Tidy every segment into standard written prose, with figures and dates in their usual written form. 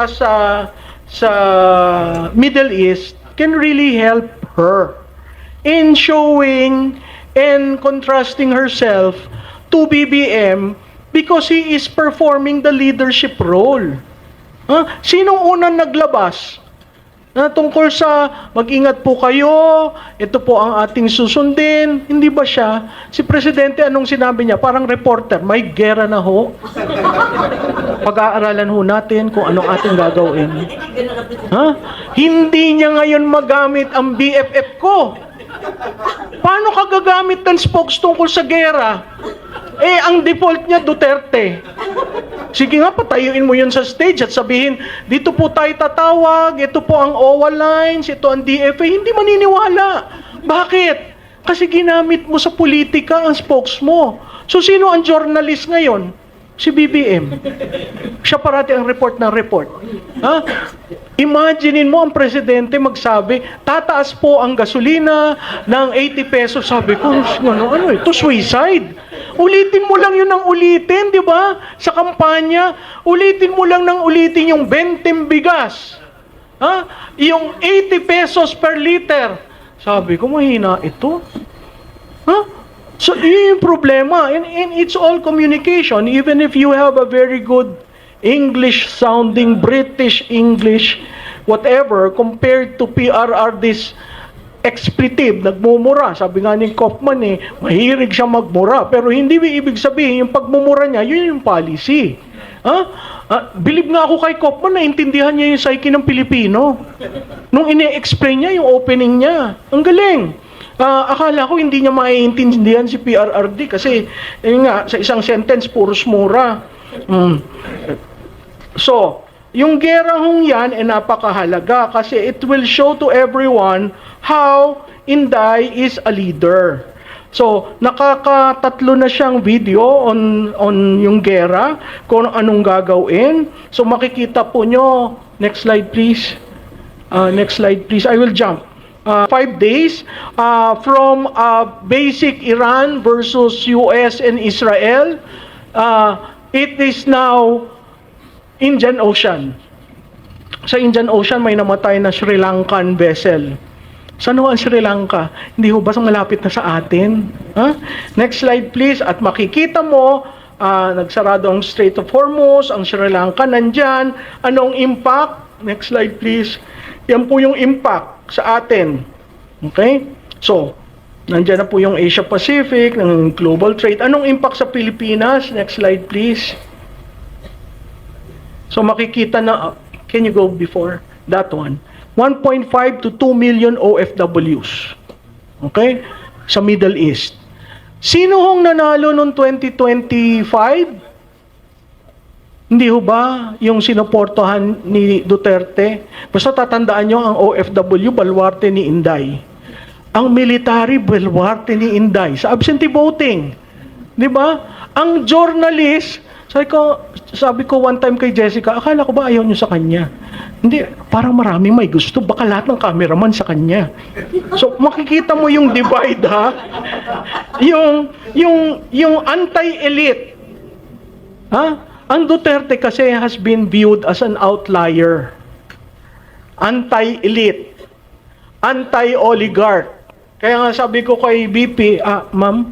sa Middle East can really help her in showing and contrasting herself to BBM because he is performing the leadership role. Sinong unang naglabas na tungkol sa mag-ingat po kayo, ito po ang ating susundin? Hindi ba siya? Si Presidente, anong sinabi niya? Parang reporter, may gera na ho. Pag-aaralan ho natin kung anong ating gagawin. Hindi niya ngayon magamit ang BFF ko. Paano ka gagamit ng spokes tungkol sa gera? Ang default niya, Duterte. Sige nga, patayuin mo yun sa stage at sabihin, dito po tayo tatawag, ito po ang OWA lines, ito ang DFA. Hindi maniniwala. Bakit? Kasi ginamit mo sa politika ang spokes mo. So, sino ang journalist ngayon? Si BBM. Siya parati ang report ng report. Imaginein mo ang presidente magsabi, tataas po ang gasolina ng 80 pesos. Sabi ko, ano ito, suicide. Ulitin mo lang yun ng ulitin, di ba? Sa kampanya, ulitin mo lang ng ulitin yung 20 bigas. Yung 80 pesos per liter. Sabi ko, mahina ito. So, yun yung problema. And it's all communication. Even if you have a very good English-sounding, British English, whatever, compared to PRR, this expletive, nagmumura. Sabi nga ni Kaufman mahilig siya magmura. Pero hindi ibig sabihin, yung pagmumura niya, yun yung policy. Believe nga ako kay Kaufman, naintindihan niya yung psyche ng Pilipino. Nung ine-explain niya yung opening niya. Ang galing. Akala ko hindi niya maiintindihan si PRRD kasi nga, sa isang sentence, puros mura. So, yung gerahong yan napakahalaga kasi it will show to everyone how Inday is a leader. So, nakakatatlo na siyang video on yung gera, kung anong gagawin. So, makikita po nyo. Next slide, please. Next slide, please. I will jump. 5 days from basic Iran versus US and Israel. It is now Indian Ocean. Sa Indian Ocean may namatay na Sri Lankan vessel. Saan ho ang Sri Lanka? Hindi ho ba malapit na sa atin? Next slide please. At makikita mo, nagsarado ang Strait of Hormuz, ang Sri Lanka nandyan. Anong impact? Next slide please. Yan po yung impact sa atin. Okay? So, nandyan na po yung Asia Pacific, ng global trade. Anong impact sa Pilipinas? Next slide please. So makikita na, can you go before that one? 1.5 to 2 million OFWs. Okay? Sa Middle East. Sino hong nanalo noong 2025? Hindi ho ba yung sinuportahan ni Duterte? Basta tatandaan nyo ang OFW, baluarte ni Inday. Ang military, baluarte ni Inday. Sa absentee voting. Di ba? Ang journalist, sabi ko one time kay Jessica, akala ko ba ayaw niyo sa kanya? Hindi, parang maraming may gusto. Baka lahat ng cameraman sa kanya. So, makikita mo yung divide, ha? Yung anti-elite. Ang Duterte kasi has been viewed as an outlier. Anti-elite. Anti-oligarch. Kaya nga sabi ko kay BP, ma'am,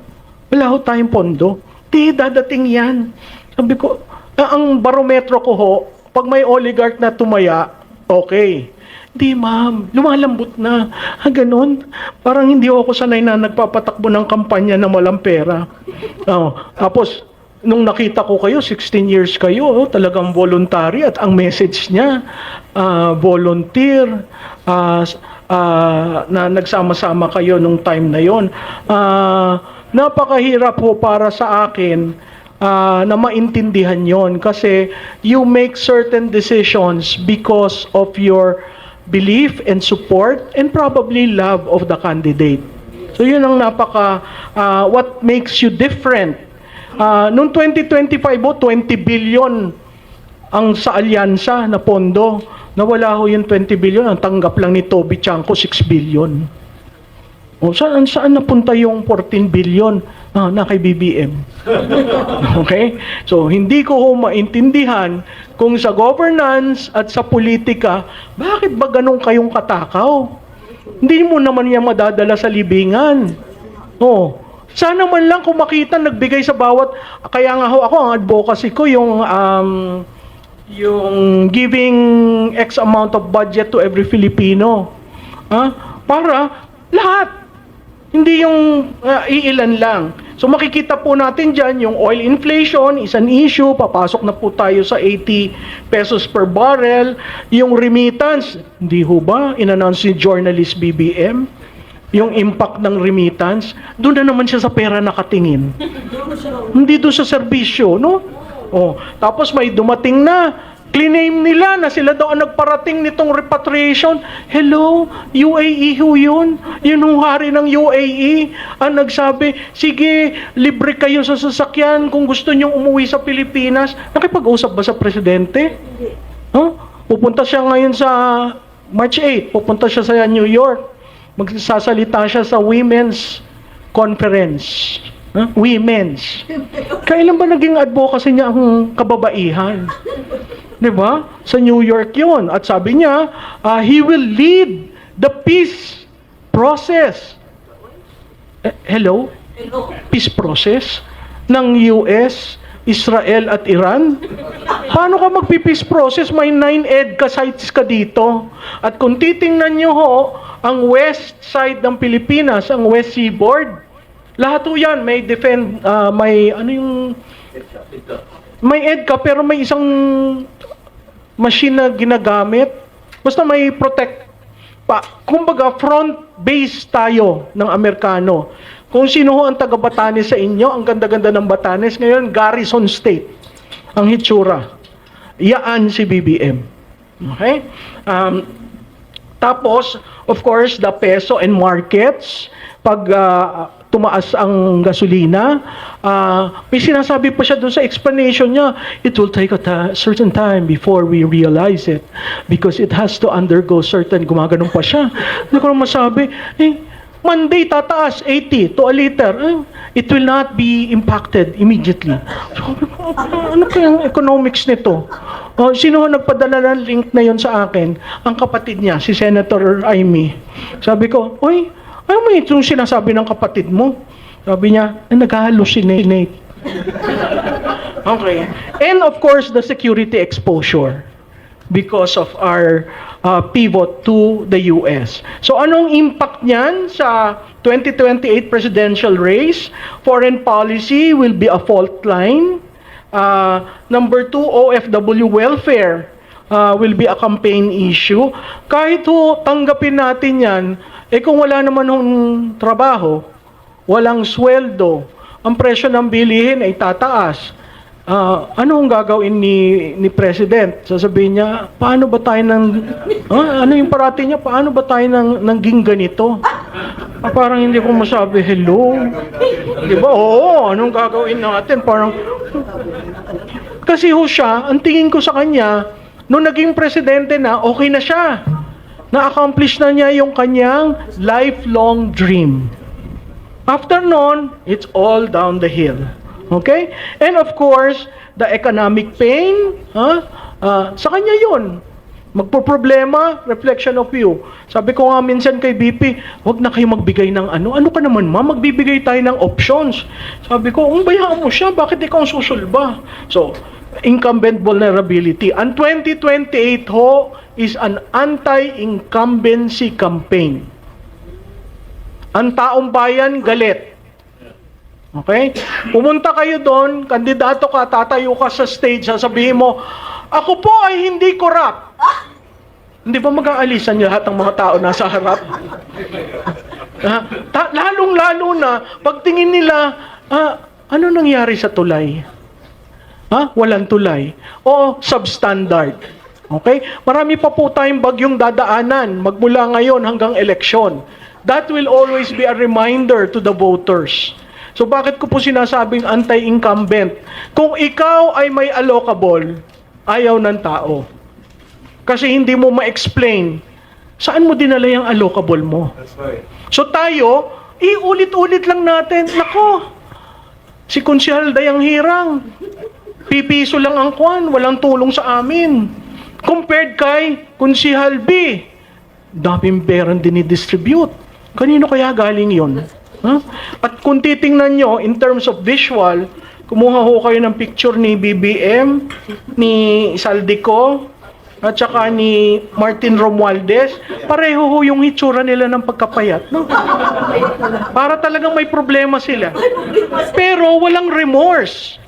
wala ho tayong pondo. Di, dadating yan. Sabi ko, ang barometro ko ho, pag may oligarch na tumaya, okay. Di ma'am, lumalambot na. Ganon. Parang hindi ako sanay na nagpapatakbo ng kampanya na walang pera. Tapos, nung nakita ko kayo, 16 years kayo, talagang voluntary at ang message niya, volunteer, na nagsama-sama kayo nung time na yon. Napakahirap po para sa akin na maintindihan yon kasi you make certain decisions because of your belief and support and probably love of the candidate. So yun ang what makes you different. Noong 2025 20 billion ang sa alyansa na pondo. Nawala ho yung 20 billion, ang tanggap lang ni Toby Chanco 6 billion. Saan napunta yung 14 billion na kay BBM? Okay? So, hindi ko ho maintindihan Kung sa governance at sa politika, bakit ba ganun kayong katakaw? Hindi mo naman yan madadala sa libingan. Oh, sana man lang kung makita nagbigay sa bawat, kaya nga ho ako ang advocacy ko yung giving X amount of budget to every Filipino. Para lahat. Hindi yung iilan lang. So makikita po natin dyan, yung oil inflation is an issue. Papasok na po tayo sa 80 pesos per barrel. Yung remittance, hindi ho ba? In-announce ni journalist BBM. Yung impact ng remittance, doon na naman siya sa pera nakatingin. Hindi doon sa serbisyo, no? Oh, tapos may dumating na. Claim nila na sila daw ang nagparating nitong repatriation. Hello, UAE ho yun. Yun ang hari ng UAE ang nagsabi, sige, libre kayo sa sasakyan kung gusto nyong umuwi sa Pilipinas. Nakipag-usap ba sa presidente? Huh? Pupunta siya ngayon sa March 8, pupunta siya sa New York. Magsasalita siya sa Women's Conference. Women's. Kailan ba naging advocacy niya ang kababaihan? Diba? Sa New York yun. At sabi niya, he will lead the peace process. Hello? Peace process ng US, Israel at Iran? Paano ka magpi-peace process? May 9 EDCA sites ka dito. At kung titingnan nyo ho, ang west side ng Pilipinas, ang West Seaboard, lahat ho yan, may may EDCA pero may isang machine na ginagamit. Basta may protect pa. Kumbaga, front base tayo ng Amerikano. Kung sino ho ang taga Batanes sa inyo, ang ganda-ganda ng Batanes, ngayon, Garrison State. Ang hitsura. Yaan si BBM. Okay? Tapos, of course, the peso and markets. Pag tumaas ang gasolina, may sinasabi pa siya doon sa explanation niya, it will take a certain time before we realize it because it has to undergo certain, gumaganon pa siya. Hindi ko naman masabi, Monday tataas, 80 to a liter. It will not be impacted immediately. Sabi ko, ano kayang economics nito? Sino nagpadala ng link na yon sa akin? Ang kapatid niya, si Senator Amy. Sabi ko, oy, ano mo itong sinasabi ng kapatid mo? Sabi niya, nag-hallucinate. Okay. And of course, the security exposure because of our pivot to the US. So anong impact niyan sa 2028 presidential race? Foreign policy will be a fault line. Number 2, OFW welfare will be a campaign issue. Kahit tanggapin natin yan, kung wala naman ng trabaho, walang sweldo, ang presyo ng bilihin ay tataas. Ano ang gagawin ni President? Sasabihin niya, paano ba tayo ano yung parati niya, paano ba tayo nang ganito? Parang hindi ko masabi, hello? Di ba? Oo, anong gagawin natin? Parang, kasi siya, ang tingin ko sa kanya, nung naging presidente na, okay na siya. Na-accomplish na niya yung kanyang lifelong dream. After nun, it's all down the hill. Okay? And of course, the economic pain, sa kanya yun. Magpo-problema, reflection of you. Sabi ko nga minsan kay BP, wag na kayo magbigay ng ano. Ano ka naman magbibigay tayo ng options. Sabi ko, bayaan mo siya, bakit ikaw ang susulba? So, incumbent vulnerability. Ang 2028 ho is an anti-incumbency campaign. Ang taong bayan galit. Okay? Pumunta kayo doon, kandidato ka, tatayo ka sa stage, sasabihin mo, ako po ay hindi corrupt. Hindi ba mag-aalisan niyo lahat ng mga tao nasa harap? Lalong-lalo na, pagtingin nila, ano nangyari sa tulay? Walang tulay. O substandard. Okay? Marami pa po tayong bagyong dadaanan magmula ngayon hanggang eleksyon. That will always be a reminder to the voters. So bakit ko po sinasabing anti-incumbent? Kung ikaw ay may allocable, ayaw ng tao. Kasi hindi mo ma-explain saan mo dinala yung allocable mo. That's right. So tayo, iulit-ulit lang natin. Nako, si Konsyal Dayang Hirang, Pipiso lang ang kwan, walang tulong sa amin. Compared kay Kunsihal B, daming perang dinidistribute. Kanino kaya galing yon? Huh? At kung titingnan nyo, in terms of visual, kumuha ho kayo ng picture ni BBM, ni Saldico, at saka ni Martin Romualdez, pareho ho yung hitsura nila ng pagkapayat, no? Para talagang may problema sila. Pero walang remorse.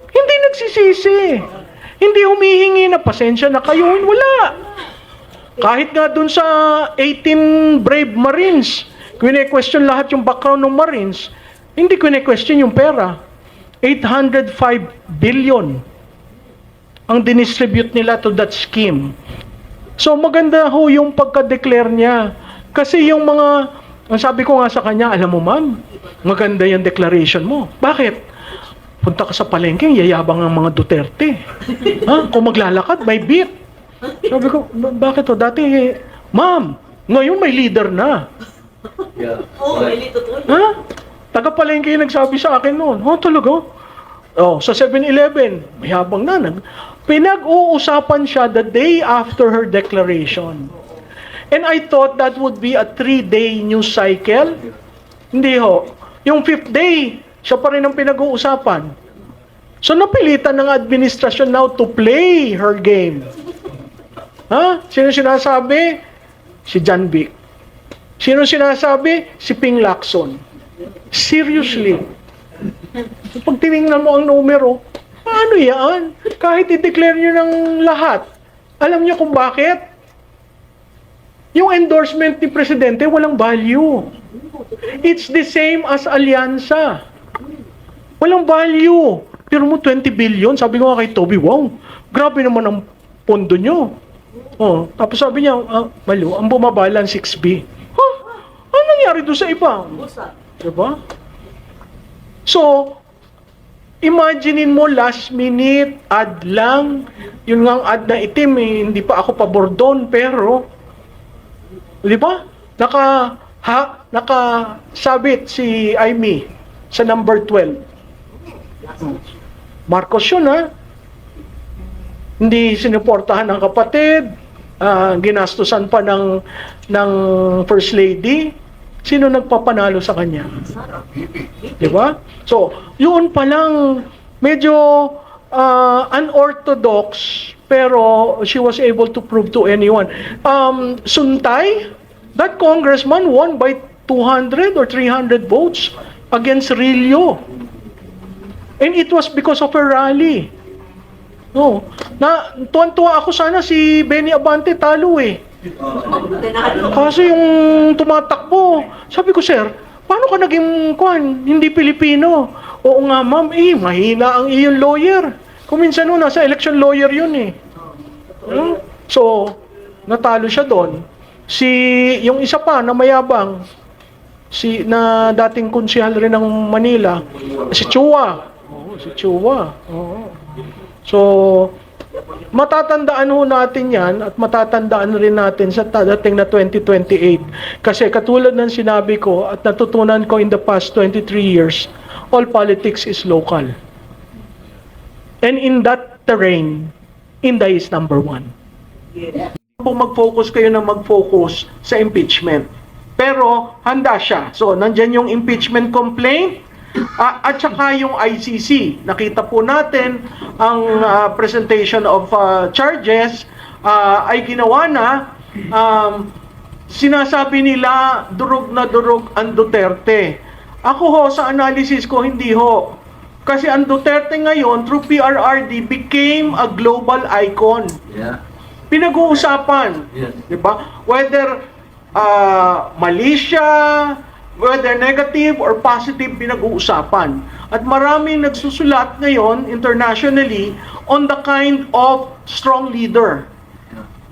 Hindi nagsisisi. Hindi humihingi na pasensya na kayo. Wala. Kahit nga dun sa 18 brave Marines, kine-question lahat yung background ng Marines, hindi kine-question yung pera. 805 billion ang dinistribute nila to that scheme. So maganda ho yung pagka-declare niya. Kasi yung mga, ang sabi ko nga sa kanya, alam mo ma'am, maganda yung declaration mo. Bakit? Punta ka sa palengke, yayabang ang mga Duterte. Ha? Kung maglalakad, may beat. Sabi ko, bakit to? Dati, ma'am, ngayon may leader na. Yeah. Oo, may lito to. Ha? Taga-palengke yung nagsabi sa akin noon. Oh, talaga? Oh, sa 7-Eleven, may habang na. Pinag-uusapan siya the day after her declaration. And I thought that would be a 3-day news cycle. Hindi ho. Yung 5th day, siya pa rin ang pinag-uusapan. So napilitan ng administrasyon now to play her game. Ha? Sino sinasabi? Si John Vic. Sino sinasabi? Si Ping Lacson. Seriously. Pag tinignan mo ang numero, paano yan? Kahit i-declare nyo ng lahat. Alam nyo kung bakit? Yung endorsement ni Presidente walang value. It's the same as alyansa. Walang value. Pero mo 20 billion, sabi ko nga kay Toby, wow, grabe naman ang pondo nyo. Oh, tapos sabi niya, Malu, ang bumabalan 6B. Huh? Ano nangyari doon sa iba? Diba? So, imaginein mo last minute, ad lang. Yun nga ang ad na itim, hindi pa ako pabor doon, pero, di ba? Nakasabit si Aimee sa number 12. Marcos yun, ha? Hindi sinuportahan ng kapatid, ginastusan pa ng First Lady. Sino nagpapanalo sa kanya? Di ba? So, yun pa lang, medyo unorthodox, pero she was able to prove to anyone. Suntay, that congressman won by 200 or 300 votes against Rillo. And it was because of her rally. No. Tuwan-tuwa ako sana si Benny Abante talo eh. Kasi yung tumatakbo, sabi ko, sir, paano ka naging hindi Pilipino? Oo nga, ma'am, mahina ang iyong lawyer. Kung minsan nasa election lawyer yun eh. So, natalo siya doon. Yung isa pa na mayabang, na dating konsehal rin ng Manila, si Chua. Si Chua. So, matatandaan ho natin yan at matatandaan rin natin sa dating na 2028. Kasi katulad ng sinabi ko at natutunan ko in the past 23 years, all politics is local. And in that terrain, Inday is number 1. Kung mag-focus kayo na mag-focus sa impeachment. Pero handa siya. So, nandyan yung impeachment complaint, at saka yung ICC. Nakita po natin ang presentation of charges ay ginawa na. Sinasabi nila durog na durog ang Duterte. Ako ho, sa analysis ko, hindi ho. Kasi ang Duterte ngayon, through PRRD, became a global icon. Yeah. Pinag-uusapan. Yes. Diba? Whether mali siya, whether negative or positive, pinag-uusapan. At maraming nagsusulat ngayon internationally on the kind of strong leader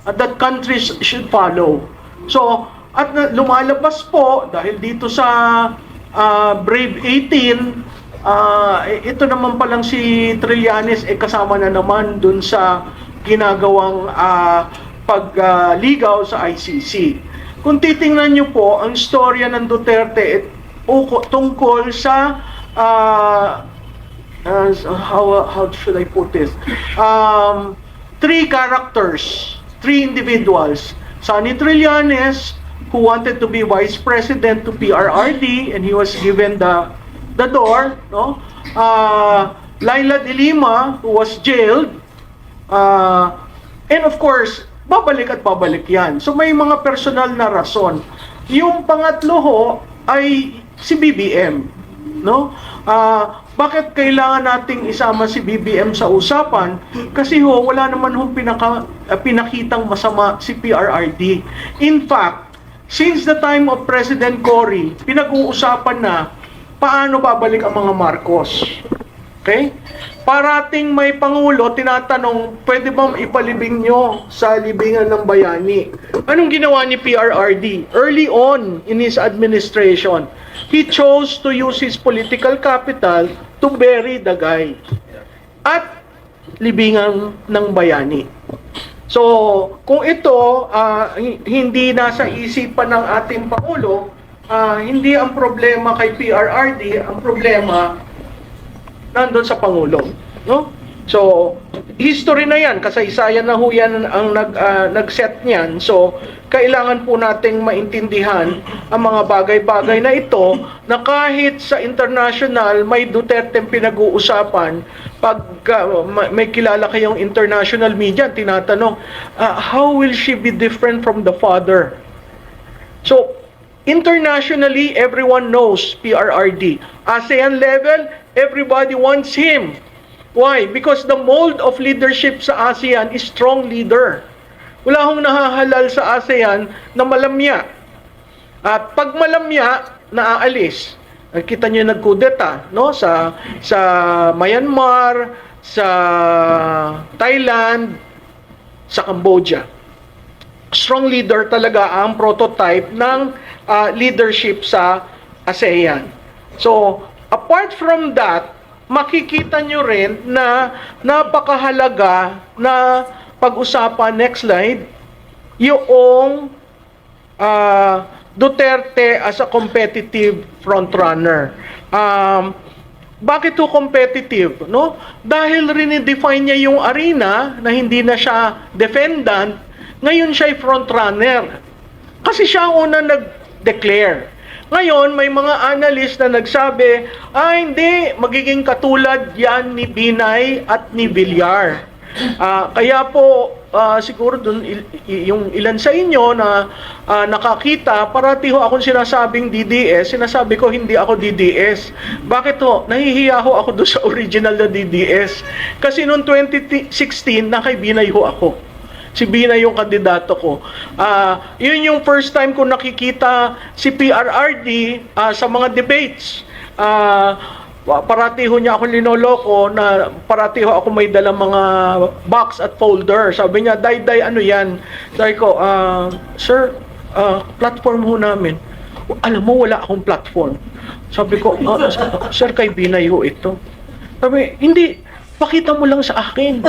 that countries should follow. So, at lumalabas po, dahil dito sa Brave 18, ito naman palang si Trillanes kasama na naman dun sa ginagawang pagligaw sa ICC. Kung titingnan nyo po, ang storya ng Duterte tungkol sa how should I put this? Three characters, three individuals. Sonny Trillanes, who wanted to be vice president to PRRD, and he was given the door, no? Laila de Lima, who was jailed, and of course, babalik at babalik yan. So may mga personal na rason. Yung pangatlo ho ay si BBM, no? Bakit kailangan nating isama si BBM sa usapan? Kasi ho, wala naman ho pinakitang masama si PRRD. In fact, since the time of President Cory, pinag-uusapan na paano babalik ang mga Marcos. Okay? Parating may Pangulo, tinatanong, pwede bang ipalibing nyo sa libingan ng bayani? Anong ginawa ni PRRD? Early on in his administration, he chose to use his political capital to bury the guy at libingan ng bayani. So, kung ito hindi nasa isipan ng ating Pangulo, hindi ang problema kay PRRD, ang problema nandun sa Pangulo, no? So, history na yan, kasaysayan na ho yan ang nag-set niyan. So, kailangan po nating maintindihan ang mga bagay-bagay na ito na kahit sa international may Duterte pinag-uusapan, pag may kilala kayong international media, tinatanong, how will she be different from the father? So, internationally, everyone knows PRRD. ASEAN level, everybody wants him. Why? Because the mold of leadership sa ASEAN is strong leader. Wala hong nahahalal sa ASEAN na malamya. At pag malamya, naaalis. Kita niyo nagkudeta, no? Sa Myanmar, sa Thailand, sa Cambodia. Strong leader talaga ang prototype ng leadership sa ASEAN. So, apart from that, makikita nyo rin na napakahalaga na pag-usapan, next slide, yung Duterte as a competitive frontrunner. Bakit to competitive? No? Dahil rinidefine niya yung arena na hindi na siya defendant, ngayon siya ay frontrunner. Kasi siya ang una nag-declare. Ngayon, may mga analyst na nagsabi, hindi, magiging katulad yan ni Binay at ni Villar. Kaya po, siguro dun, yung ilan sa inyo na nakakita, parati ho akong sinasabing DDS, sinasabi ko hindi ako DDS. Bakit ho? Nahihiya ho ako doon sa original na DDS. Kasi noong 2016, kay Binay ho ako. Si Binay yung kandidato ko. Yun yung first time ko nakikita si PRRD sa mga debates. Parati ho niya ako linoloko na parati ho ako may dalang mga box at folder. Sabi niya, Day, ano yan? Sabi ko, sir, platform ho namin. Alam mo, wala akong platform. Sabi ko, sir, kay Binay ho ito. Sabi, hindi, pakita mo lang sa akin.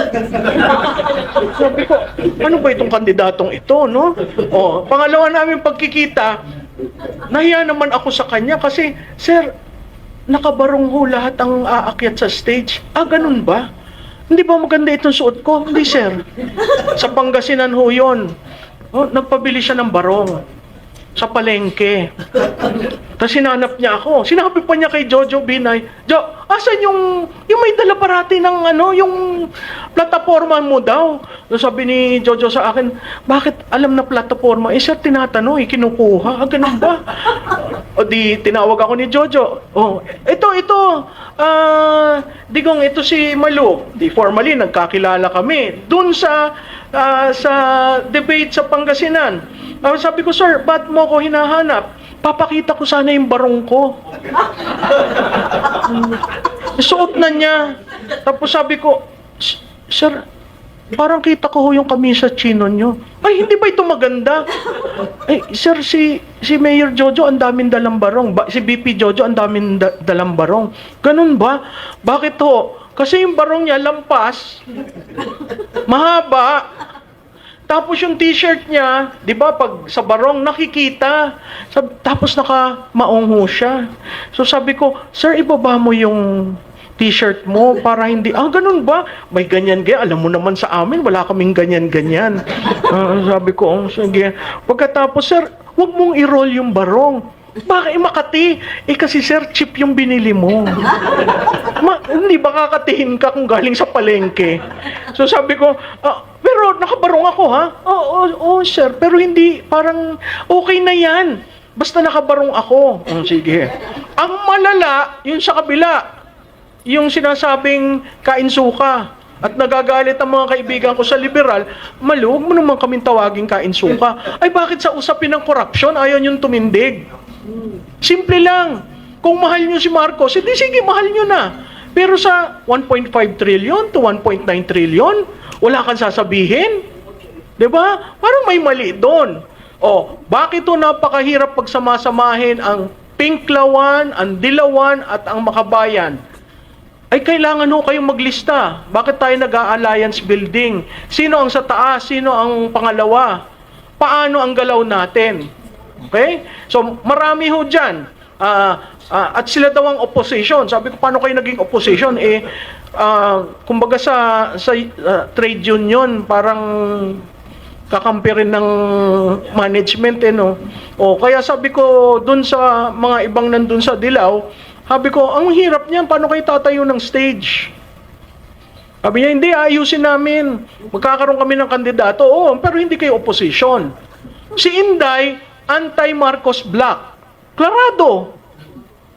Sabi ko, ano ba itong kandidatong ito, no? Pangalawa namin pagkikita, nahiya naman ako sa kanya kasi, sir, nakabarong ho lahat ang aakyat sa stage. Ganun ba? Hindi ba maganda itong suot ko? Hindi, sir. Sa Pangasinan ho yun. Nagpabili siya ng barong sa palengke. Tapos sinanap niya ako. Sinabi pa niya kay Jojo Binay, asan yung may dala parati ng yung plataforma mo daw? So sabi ni Jojo sa akin, bakit alam na plataforma? Sir, tinatanong, kinukuha. Ganun ba? O di, tinawag ako ni Jojo. Ito. Digong, ito si Malu. Di, formally, nagkakilala kami. Doon sa debate sa Pangasinan. Sabi ko, sir, ba't mo ko hinahanap? Papakita ko sana yung barong ko. Suot na niya. Tapos sabi ko, sir, parang kita ko yung kamisa chino nyo. Ay, hindi ba ito maganda? Ay, sir, si Mayor Jojo, ang daming dalang barong. Si BP Jojo, ang daming dalang barong. Ganun ba? Bakit ho? Kasi yung barong niya, lampas, mahaba, tapos yung t-shirt niya, di ba, pag sa barong, nakikita. Tapos naka-maungho siya. So sabi ko, sir, ibaba mo yung t-shirt mo para hindi, ganun ba? May ganyan-ganyan. Alam mo naman sa amin, wala kaming ganyan-ganyan. Sabi ko, sige. Pagkatapos, sir, wag mong i-roll yung barong. Bakit Makati? Kasi sir, cheap yung binili mo. Hindi ba kakatihin ka kung galing sa palengke? So sabi ko, pero nakabarong ako ha? Oo, sir, pero hindi, parang okay na yan. Basta nakabarong ako. Sige. Ang malala, yun sa kabila. Yung sinasabing kain suka at nagagalit ang mga kaibigan ko sa liberal, maluwag mo naman kaming tawaging kain suka. Ay bakit sa usapin ng korupsyon ayaw niyong tumindig? Simple lang. Kung mahal niyo si Marcos, hindi sige, mahal niyo na. Pero sa 1.5 trillion to 1.9 trillion, wala kang sasabihin? 'Di ba? Parang may mali doon. Bakit ito napakahirap pagsamasamahin ang Pinklawan, ang Dilawan at ang Makabayan? Ay kailangan ho kayong maglista. Bakit tayo nag-a-alliance building? Sino ang sa taas? Sino ang pangalawa? Paano ang galaw natin? Okay? So marami ho dyan. At sila daw ang opposition. Sabi ko, paano kayo naging opposition? Kumbaga sa trade union, parang kakampi rin ng management, no? Kaya sabi ko, dun sa mga ibang nandun sa Dilaw, sabi ko, ang hirap niyan, paano kayo tatayo ng stage? Sabi niya, hindi, ayusin namin. Magkakaroon kami ng kandidato. Pero hindi kayo opposition. Si Inday, anti-Marcos Black. Klarado.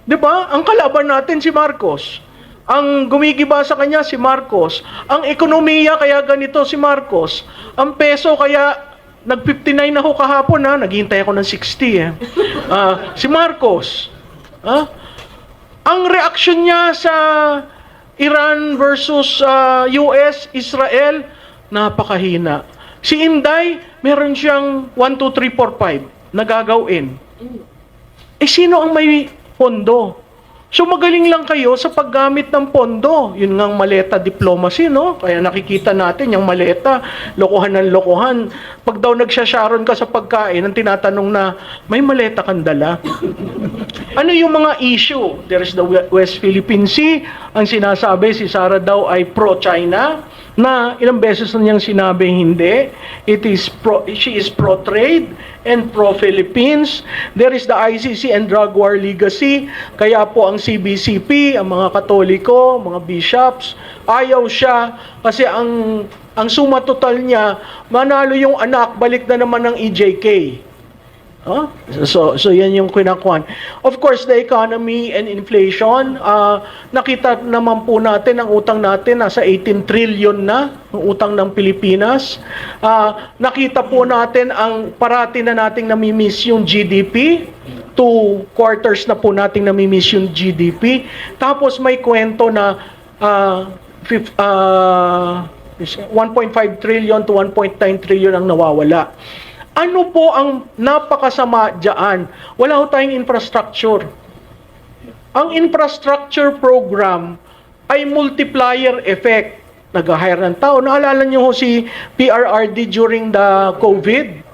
Diba? Ang kalaban natin si Marcos. Ang gumigiba sa kanya si Marcos. Ang ekonomiya kaya ganito si Marcos. Ang peso kaya nag-59 na ho kahapon ha. Naghihintay ako ng 60 si Marcos. Ang reaksyon niya sa Iran versus US, Israel, napakahina. Si Inday, meron siyang 1, 2, 3, 4, 5 na gagawin. Sino ang may pondo? So magaling lang kayo sa paggamit ng pondo. Yun nga ang maleta diplomacy, no? Kaya nakikita natin yung maleta, lokohan ng lokohan. Pag daw nagsasharon ka sa pagkain, ang tinatanong na, may maleta kang dala? Ano yung mga issue? There is the West Philippine Sea. Ang sinasabi, si Sara daw ay pro-China, na ilang beses na niyang sinabing hindi. She is pro-trade and pro-Philippines. There is the ICC and drug war legacy. Kaya po ang CBCP, ang mga Katoliko, mga bishops, ayaw siya kasi ang suma total niya, manalo yung anak, balik na naman ng EJK. So yan yung kinakuan. Of course, the economy and inflation, nakita naman po natin ang utang natin nasa 18 trillion na ang utang ng Pilipinas. Nakita po natin ang parati na nating namimiss yung GDP. 2 quarters na po nating namimiss yung GDP. Tapos may kwento na 1.5 trillion to 1.9 trillion ang nawawala. Ano po ang napakasama dyan? Wala ho tayong infrastructure. Ang infrastructure program ay multiplier effect. Nag-hire ng tao. Naalala niyo ho si PRRD during the COVID?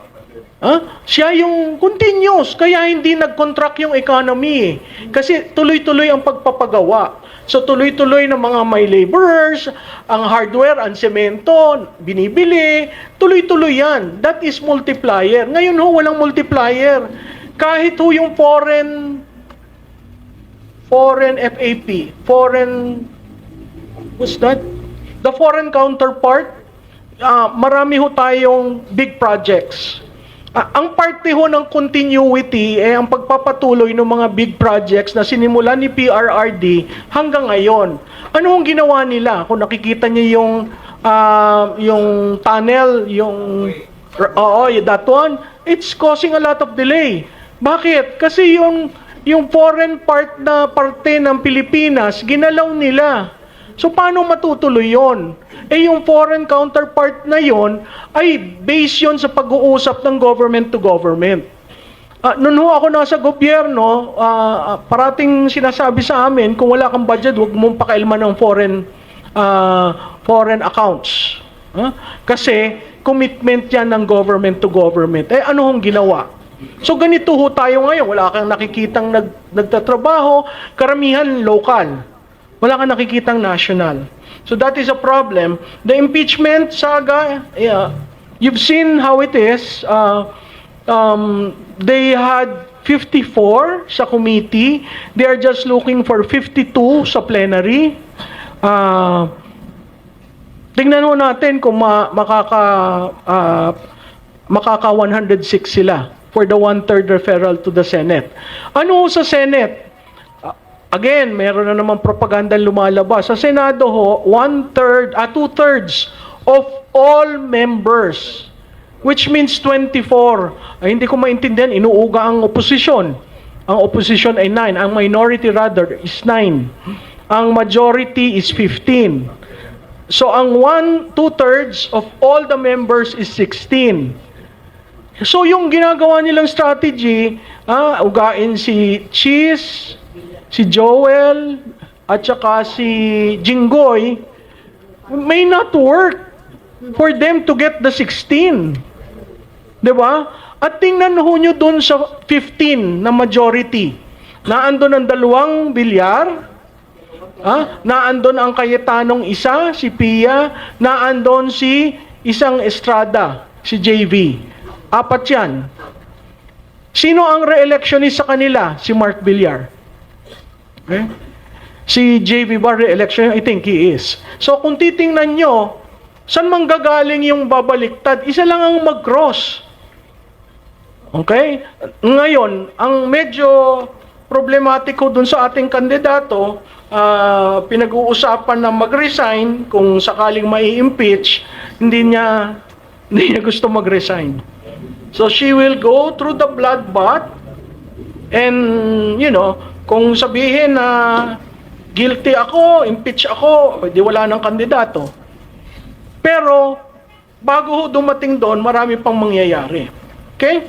Siya yung continuous. Kaya hindi nag-contract yung economy. Kasi tuloy-tuloy ang pagpapagawa. So tuloy-tuloy ng mga may laborers, ang hardware, ang semento, binibili, tuloy-tuloy yan. That is multiplier. Ngayon ho, walang multiplier. Kahit ho yung foreign FAP, what's that? The foreign counterpart, marami ho tayong big projects. Ang parte ho ng continuity ang pagpapatuloy ng mga big projects na sinimulan ni PRRD hanggang ngayon. Ano ang ginawa nila? Kung nakikita niyo yung tunnel, that one, it's causing a lot of delay. Bakit? Kasi yung foreign part na parte ng Pilipinas, ginalaw nila. So paano matutuloy yon? Yung foreign counterpart na yon ay based yon sa pag-uusap ng government to government. Noon ho ako nasa gobyerno, parating sinasabi sa amin, kung wala kang budget, huwag mong pakialaman ng foreign accounts. Kasi commitment yan ng government to government. Ano hong ginawa? So ganito ho tayo ngayon, wala kang nakikitang nagtatrabaho, karamihan local. Wala kang nakikitang national. So that is a problem. The impeachment saga, you've seen how it is. They had 54 sa committee. They are just looking for 52 sa plenary. Tingnan mo natin kung makaka 106 sila for the 1/3 referral to the Senate. Ano sa Senate? Again, meron na naman propaganda lumalabas. Sa Senado ho, 2/3 of all members, which means 24. Ay, hindi ko maintindihan, inuuga ang oposisyon. Ang opposition ay 9. Ang minority rather is 9. Ang majority is 15. So, ang 2/3 of all the members is 16. So, yung ginagawa nilang strategy, ugain si Cheese, si Joel, at saka si Jinggoy, may not work for them to get the 16. Diba? At tingnan ho nyo dun sa 15 na majority. Naandun ang 2 Bilyar, naandun ang Cayetanong isa, si Pia, naandun si isang Estrada, si JV. 4 yan. Sino ang re-electionist sa kanila? Si Mark Villar. Okay? Si JV ba re-election? I think he is. So kung titingnan nyo, saan manggagaling yung babaliktad? Isa lang ang mag-cross. Okay? Ngayon, ang medyo problematiko dun sa ating kandidato, pinag-uusapan na mag-resign kung sakaling mai-impeach, hindi niya gusto mag-resign. So she will go through the bloodbath and, kung sabihin na guilty ako, impeach ako, di wala ng kandidato. Pero, bago dumating doon, marami pang mangyayari. Okay?